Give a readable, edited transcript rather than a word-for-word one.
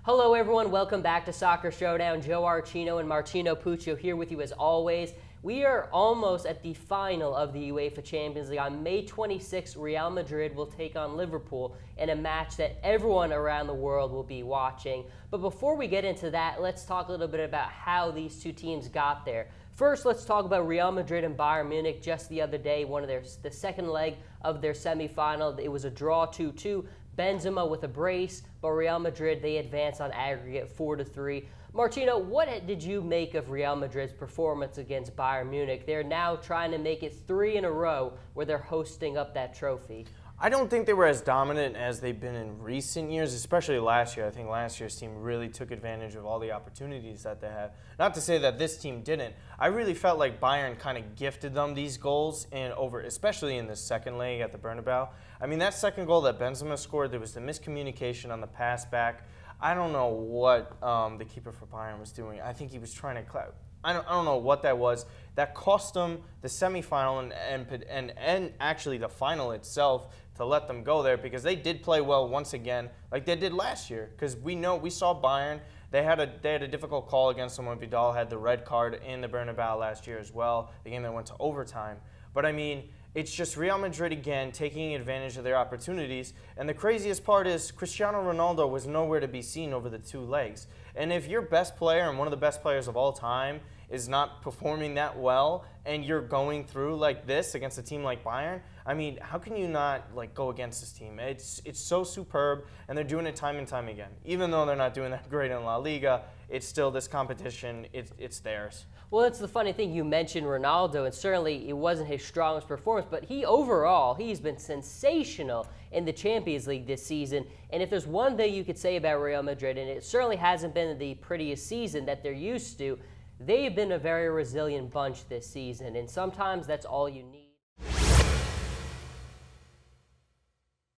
Hello everyone, welcome back to Soccer Showdown. Joe Archino and Martino Puccio here with you as always. We are almost at the final of the UEFA Champions League. On May 26th, Real Madrid will take on Liverpool in a match that everyone around the world will be watching. But before we get into that, let's talk a little bit about how these two teams got there. First, let's talk about Real Madrid and Bayern Munich. Just the other day, the second leg of their semifinal, it was a draw 2-2. Benzema with a brace, but Real Madrid, they advance on aggregate 4-3. Martino, what did you make of Real Madrid's performance against Bayern Munich? They're now trying to make it 3 in a row where they're hosting up that trophy. I don't think they were as dominant as they've been in recent years, especially last year. I think last year's team really took advantage of all the opportunities that they had. Not to say that this team didn't. I really felt like Bayern kind of gifted them these goals, especially in the second leg at the Bernabeu. I mean, that second goal that Benzema scored, there was the miscommunication on the pass back. I don't know what the keeper for Bayern was doing. I think he was trying to I don't know what that was. That cost them the semifinal and actually the final itself to let them go there, because they did play well once again like they did last year. Because we saw Bayern. They had a difficult call against them when Vidal had the red card in the Bernabeu last year as well, the game that went to overtime. But I mean, it's just Real Madrid again taking advantage of their opportunities. And the craziest part is Cristiano Ronaldo was nowhere to be seen over the two legs. And if your best player and one of the best players of all time is not performing that well, and you're going through like this against a team like Bayern, I mean, how can you not go against this team? It's so superb, and they're doing it time and time again. Even though they're not doing that great in La Liga, it's still this competition. It's theirs. Well, that's the funny thing. You mentioned Ronaldo, and certainly it wasn't his strongest performance, but he's been sensational in the Champions League this season. And if there's one thing you could say about Real Madrid, and it certainly hasn't been the prettiest season that they're used to, they've been a very resilient bunch this season, and sometimes that's all you need.